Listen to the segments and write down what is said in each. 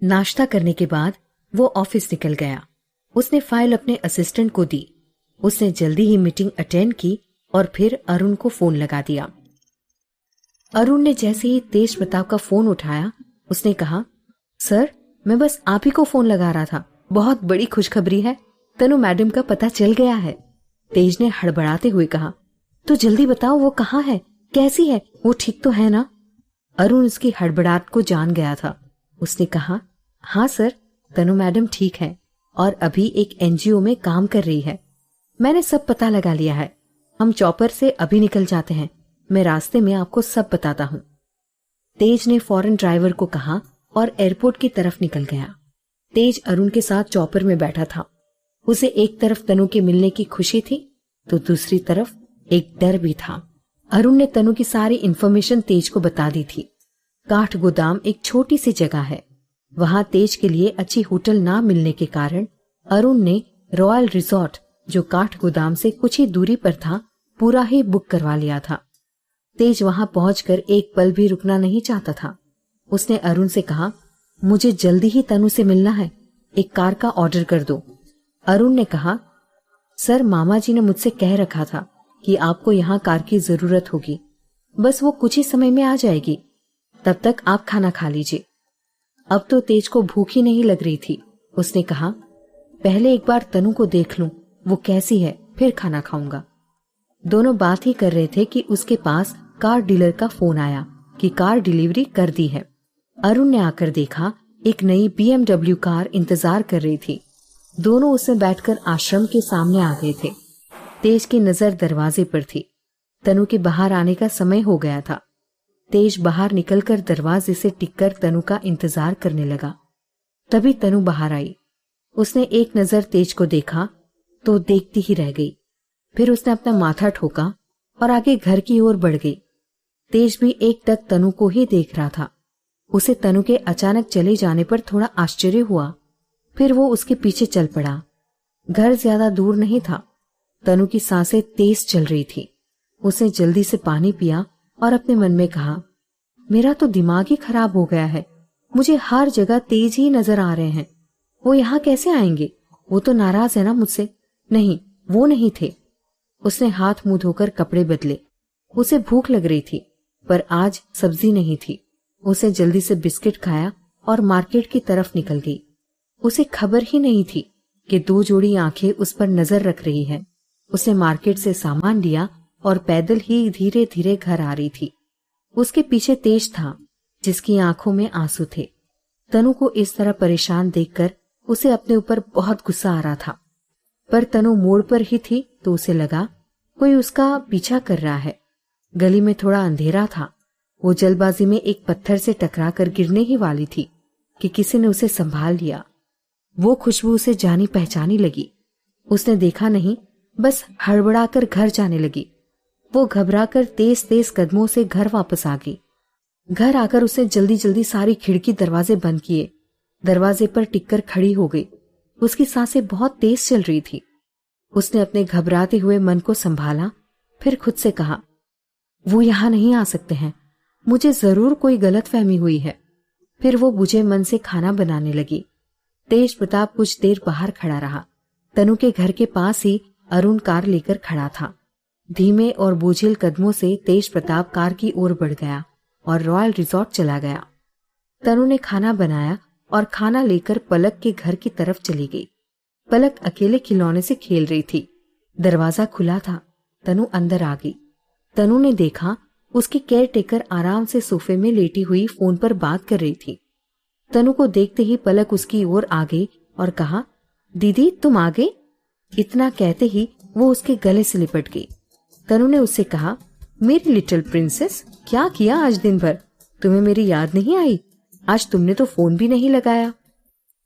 नाश्ता करने के बाद वो ऑफिस निकल गया। उसने फाइल अपने असिस्टेंट को दी। उसने जल्दी ही मीटिंग अटेंड की और फिर अरुण को फोन लगा दिया। अरुण ने जैसे ही तेज प्रताप का फोन उठाया, उसने कहा, सर, मैं बस आप ही को फोन लगा रहा था। बहुत बड़ी खुशखबरी है, तनु मैडम का पता चल गया है। तेज ने हड़बड़ाते हुए कहा, तो जल्दी बताओ, वो कहाँ है, कैसी है, वो ठीक तो है ना? अरुण उसकी हड़बड़ाहट को जान गया था। उसने कहा, हाँ सर, तनु मैडम ठीक है और अभी एक एनजीओ में काम कर रही है। मैंने सब पता लगा लिया है। हम चॉपर से अभी निकल जाते हैं। मैं रास्ते में आपको सब बताता हूँ। तेज ने फौरन ड्राइवर को कहा और एयरपोर्ट की तरफ निकल गया। तेज अरुण के साथ चॉपर में बैठा था। उसे एक तरफ तनु के मिलने की खुशी थी तो दूसरी तरफ एक डर भी था। अरुण ने तनु की सारी इन्फॉर्मेशन तेज को बता दी थी। काठ गोदाम एक छोटी सी जगह है। वहां तेज के लिए अच्छी होटल ना मिलने के कारण अरुण ने रॉयल रिजॉर्ट, जो काठ गोदाम से कुछ ही दूरी पर था, पूरा ही बुक करवा लिया था। तेज वहां पहुंचकर एक पल भी रुकना नहीं चाहता था। उसने अरुण से कहा, मुझे जल्दी ही तनु से मिलना है, एक कार का ऑर्डर कर दो। अरुण ने कहा, सर, मामा जी ने मुझसे कह रखा था कि आपको यहाँ कार की जरूरत होगी। बस वो कुछ ही समय में आ जाएगी, तब तक आप खाना खा लीजिए। अब तो तेज को भूख ही नहीं लग रही थी। उसने कहा, पहले एक बार तनु को देख लूं, वो कैसी है, फिर खाना खाऊंगा। दोनों बात ही कर रहे थे कि उसके पास कार डीलर का फोन आया कि कार डिलीवरी कर दी है। अरुण ने आकर देखा, एक नई BMW कार इंतजार कर रही थी। दोनों उसमें बैठकर आश्रम के सामने आ गए थे। तेज की नजर दरवाजे पर थी। तनु के बाहर आने का समय हो गया था। तेज बाहर निकलकर दरवाजे से टिककर तनु का इंतजार करने लगा। तभी तनु बाहर आई। उसने एक नजर तेज को देखा तो देखती ही रह गई। फिर उसने अपना माथा ठोका और आगे घर की ओर बढ़ गई। तेज भी एक टक तनु को ही देख रहा था। उसे तनु के अचानक चले जाने पर थोड़ा आश्चर्य हुआ। फिर वो उसके पीछे चल पड़ा। घर ज्यादा दूर नहीं था। तनु की सांसें तेज चल रही थी। उसने जल्दी से पानी पिया और अपने मन में कहा, मेरा तो दिमाग ही खराब हो गया है। मुझे हर जगह तेज ही नजर आ रहे हैं। वो यहाँ कैसे आएंगे? वो तो नाराज है ना मुझसे? नहीं, वो नहीं थे। उसने हाथ मुंह धोकर कपड़े बदले। उसे भूख लग रही थी, पर आज सब्जी नहीं थी। उसे जल्दी से बिस्किट खाया और मार्केट की तरफ निकल गई। उसे खबर ही नहीं थी कि दो जोड़ी आंखें उस पर नजर रख रही है। उसने मार्केट से सामान लिया और पैदल ही धीरे धीरे घर आ रही थी। उसके पीछे तेज था, जिसकी आंखों में आंसू थे। तनु को इस तरह परेशान देखकर उसे अपने ऊपर बहुत गुस्सा आ रहा था। पर तनु मोड़ पर ही थी तो उसे लगा कोई उसका पीछा कर रहा है। गली में थोड़ा अंधेरा था। वो जल्दबाजी में एक पत्थर से टकराकर गिरने ही वाली थी कि किसी ने उसे संभाल लिया। वो खुशबू उसे जानी पहचानी लगी। उसने देखा नहीं, बस हड़बड़ाकर घर जाने लगी। वो घबराकर तेज तेज कदमों से घर वापस आ गई। घर आकर उसने जल्दी जल्दी सारी खिड़की दरवाजे बंद किए। दरवाजे पर टिककर खड़ी हो गई। उसकी सांसें बहुत तेज चल रही थी। उसने अपने घबराते हुए मन को संभाला, फिर खुद से कहा, वो यहाँ नहीं आ सकते हैं। मुझे जरूर कोई गलतफहमी हुई है। फिर वो बुझे मन से खाना बनाने लगी। तेज प्रताप कुछ देर बाहर खड़ा रहा। तनु के घर के पास ही अरुण कार लेकर खड़ा था। धीमे और बोझिल कदमों से तेज प्रताप कार की ओर बढ़ गया और रॉयल रिजॉर्ट चला गया। तनु ने खाना बनाया और खाना लेकर पलक के घर की तरफ चली गई। पलक अकेले खिलौने से खेल रही थी। दरवाजा खुला था। तनु अंदर आ गई। तनु ने देखा उसकी केयर टेकर आराम से सोफे में लेटी हुई फोन पर बात कर रही थी। तनु को देखते ही पलक उसकी ओर आ गई और कहा, दीदी तुम आ गए? इतना कहते ही वो उसके गले से लिपट गई। तनु ने उससे कहा, मेरी लिटिल प्रिंसेस, क्या किया आज दिन भर? तुम्हें मेरी याद नहीं आई? आज तुमने तो फोन भी नहीं लगाया।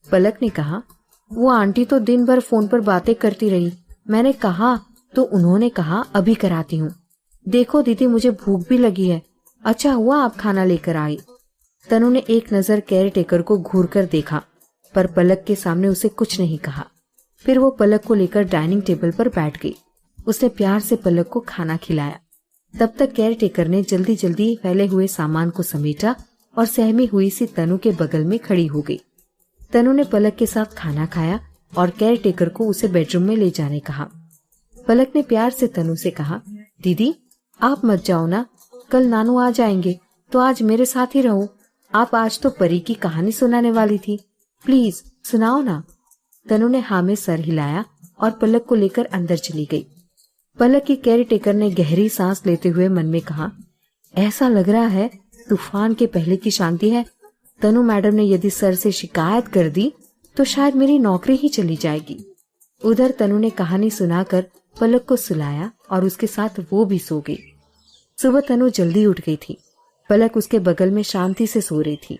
पलक ने कहा, वो आंटी तो दिन भर फोन पर बातें करती रही। मैंने कहा तो उन्होंने कहा अभी कराती हूँ। देखो दीदी, मुझे भूख भी लगी है। अच्छा हुआ आप खाना लेकर आई। तनु ने एक नजर केयर टेकर को घूर कर देखा, पर पलक के सामने उसे कुछ नहीं कहा। फिर वो पलक को लेकर डाइनिंग टेबल पर बैठ गई। उसने प्यार से पलक को खाना खिलाया। तब तक केयर टेकर ने जल्दी जल्दी फैले हुए सामान को समेटा और सहमी हुई सी तनु के बगल में खड़ी हो गई। तनु ने पलक के साथ खाना खाया और केयर टेकर को उसे बेडरूम में ले जाने कहा। पलक ने प्यार से तनु से कहा, दीदी आप मत जाओ ना, कल नानू आ जाएंगे तो आज मेरे साथ ही रहो। आप आज तो परी की कहानी सुनाने वाली थी, प्लीज सुनाओ ना। तनु ने हाँ में सर हिलाया और पलक को लेकर अंदर चली गई। पलक की केयर टेकर ने गहरी सांस लेते हुए मन में कहा, ऐसा लग रहा है तूफान के पहले की शांति है। तनु मैडम ने यदि सर से शिकायत कर दी तो शायद मेरी नौकरी ही चली जाएगी। उधर तनु ने कहानी सुनाकर पलक को सुलाया और उसके साथ वो भी सो गई। सुबह तनु जल्दी उठ गई थी। पलक उसके बगल में शांति से सो रही थी।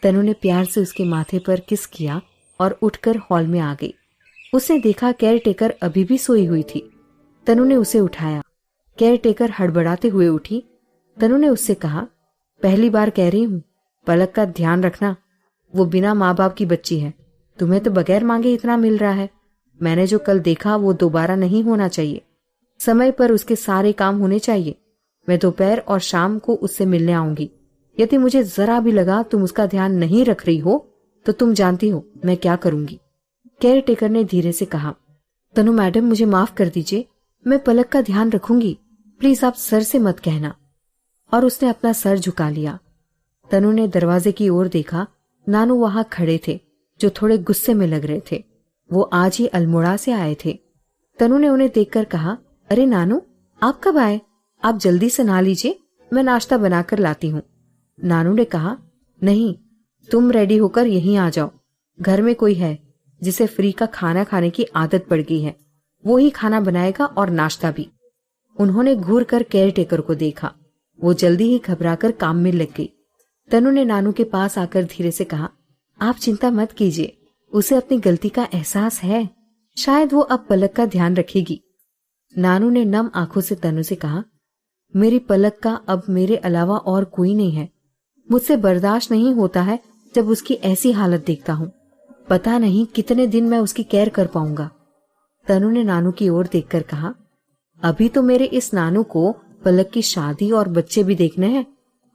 तनु ने प्यार से उसके माथे पर किस किया और उठकर हॉल में आ गई। उसने देखा केयर टेकर अभी भी सोई हुई थी। तनु ने उसे उठाया। केयर टेकर हड़बड़ाते हुए उठी। तनु ने उससे कहा, पहली बार कह रही हूँ, पलक का ध्यान रखना, वो बिना माँ बाप की बच्ची है। तुम्हें तो बगैर मांगे इतना मिल रहा है। मैंने जो कल देखा वो दोबारा नहीं होना चाहिए। समय पर उसके सारे काम होने चाहिए। मैं दोपहर और शाम को उससे मिलने आऊंगी। यदि मुझे जरा भी लगा तुम उसका ध्यान नहीं रख रही हो तो तुम जानती हो मैं क्या करूंगी। केयर टेकर ने धीरे से कहा, तनु मैडम मुझे माफ कर दीजिए, मैं पलक का ध्यान रखूंगी, प्लीज आप सर से मत कहना। और उसने अपना सर झुका लिया। तनु ने दरवाजे की ओर देखा। नानू वहां खड़े थे जो थोड़े गुस्से में लग रहे थे। वो आज ही अल्मोड़ा से आए थे। तनु ने उन्हें देखकर कहा, अरे नानू आप कब आए? आप जल्दी से नहा लीजिए, मैं नाश्ता बनाकर लाती हूँ। नानू ने कहा, नहीं तुम रेडी होकर यहीं आ जाओ। घर में कोई है जिसे फ्री का खाना खाने की आदत पड़ गई है, वो ही खाना बनाएगा और नाश्ता भी। उन्होंने घूर कर केयर टेकर को देखा। वो जल्दी ही घबराकर काम में लग गई। तनु ने नानू के पास आकर धीरे से कहा, आप चिंता मत कीजिए, उसे अपनी गलती का एहसास है, शायद वो अब पलक का ध्यान रखेगी। नानू ने नम आंखों से तनु से कहा, मेरी पलक का अब मेरे अलावा और कोई नहीं है। मुझसे बर्दाश्त नहीं होता है जब उसकी ऐसी हालत देखता हूँ। पता नहीं कितने दिन मैं उसकी केयर कर पाऊंगा। तनु ने नानू की ओर देखकर कहा, अभी तो मेरे इस नानू को पलक की शादी और बच्चे भी देखने हैं।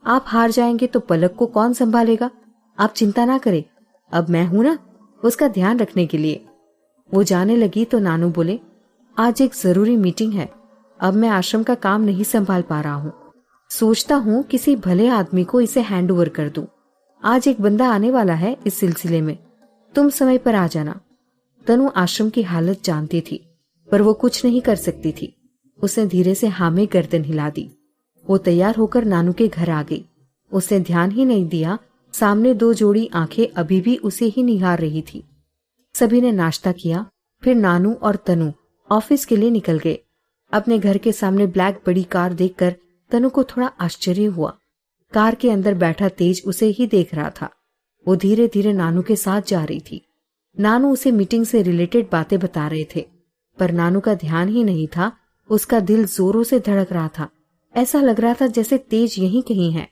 आप हार जाएंगे तो पलक को कौन संभालेगा? आप चिंता ना करें, अब मैं हूं ना उसका ध्यान रखने के लिए। वो जाने लगी तो नानू बोले, आज एक जरूरी मीटिंग है, अब मैं आश्रम का काम नहीं संभाल पा रहा हूँ। सोचता हूँ किसी भले आदमी को इसे हैंड ओवर कर दूं। आज एक बंदा आने वाला है इस सिलसिले में, तुम समय पर आ जाना। तनु आश्रम की हालत जानती थी पर वो कुछ नहीं कर सकती थी। उसने धीरे से हाँ में गर्दन हिला दी। वो तैयार होकर नानू के घर आ गई। उसने ध्यान ही नहीं दिया, सामने दो जोड़ी आंखें अभी भी उसे ही निहार रही थी। सभी ने नाश्ता किया, फिर नानू और तनु ऑफिस के लिए निकल गए। अपने घर के सामने ब्लैक बड़ी कार देखकर तनु को थोड़ा आश्चर्य हुआ। कार के अंदर बैठा तेज उसे ही देख रहा था। वो धीरे धीरे नानू के साथ जा रही थी। नानू उसे मीटिंग से रिलेटेड बातें बता रहे थे, पर नानू का ध्यान ही नहीं था। उसका दिल जोरों से धड़क रहा था। ऐसा लग रहा था जैसे तेज यहीं कहीं है।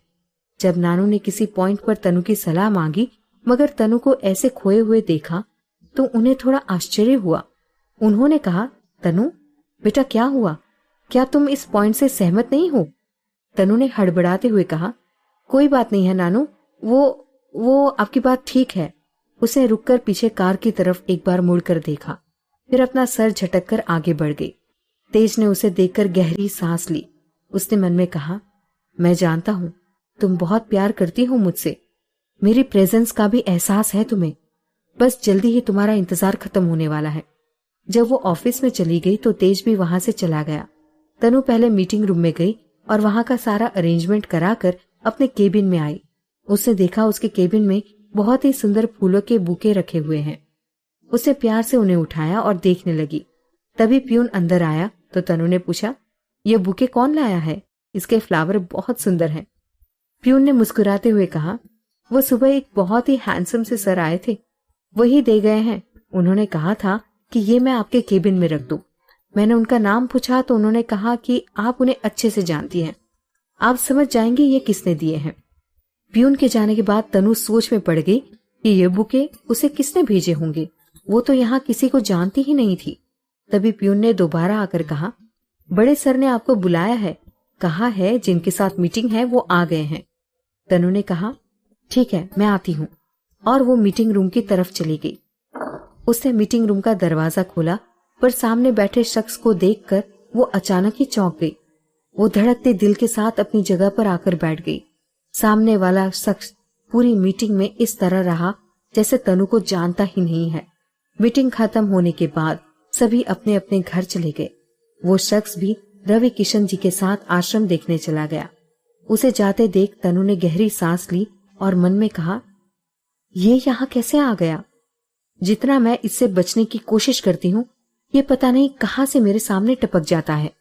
जब नानू ने किसी पॉइंट पर तनु की सलाह मांगी मगर तनु को ऐसे खोए हुए देखा तो उन्हें थोड़ा आश्चर्य हुआ। उन्होंने कहा, तनु बेटा क्या हुआ? क्या तुम इस पॉइंट से सहमत नहीं हो? तनु ने हड़बड़ाते हुए कहा, कोई बात नहीं है नानू, वो आपकी बात ठीक है। उसने रुककर पीछे कार की तरफ एक बार मुड़कर देखा, फिर अपना सर झटककर आगे बढ़ गई। तेज ने उसे देखकर गहरी सांस ली। उसने मन में कहा, मैं जानता हूं तुम बहुत प्यार करती हो मुझसे, मेरी प्रेजेंस का भी एहसास है तुम्हें। बस जल्दी ही तुम्हारा इंतजार खत्म होने वाला है। जब वो ऑफिस में चली गई तो तेज भी वहां से चला गया। तनु पहले मीटिंग रूम में गई और वहां का सारा अरेंजमेंट कराकर अपने केबिन में आई। उसने देखा उसके केबिन में बहुत ही सुंदर फूलों के बुके रखे हुए हैं। उसने प्यार से उन्हें उठाया और देखने लगी। तभी प्यून अंदर आया तो तनु ने पूछा, ये बुके कौन लाया है? इसके फ्लावर बहुत सुंदर हैं। प्यून ने मुस्कुराते हुए कहा, वो सुबह एक बहुत ही हैंडसम से सर आए थे, वही दे गए हैं। उन्होंने कहा था कि ये मैं आपके केबिन में रख दूं। मैंने उनका नाम पूछा तो उन्होंने कहा कि आप उन्हें अच्छे से जानती हैं, आप समझ जाएंगे ये किसने दिए हैं। प्यून के जाने के बाद तनु सोच में पड़ गई कि ये बुके उसे किसने भेजे होंगे। वो तो यहाँ किसी को जानती ही नहीं थी। तभी प्यून ने दोबारा आकर कहा, बड़े सर ने आपको बुलाया है, कहा है जिनके साथ मीटिंग है वो आ गए हैं। तनु ने कहा, ठीक है मैं आती हूँ। और वो मीटिंग रूम की तरफ चली गई। उसने मीटिंग रूम का दरवाजा खोला, पर सामने बैठे शख्स को देखकर वो अचानक ही चौंक गई। वो धड़कते दिल के साथ अपनी जगह पर आकर बैठ गई। सामने वाला शख्स पूरी मीटिंग में इस तरह रहा जैसे तनु को जानता ही नहीं है। मीटिंग खत्म होने के बाद सभी अपने अपने घर चले गए। वो शख्स भी रवि किशन जी के साथ आश्रम देखने चला गया। उसे जाते देख तनु ने गहरी सांस ली और मन में कहा, ये यहाँ कैसे आ गया? जितना मैं इससे बचने की कोशिश करती हूँ, ये पता नहीं कहाँ से मेरे सामने टपक जाता है।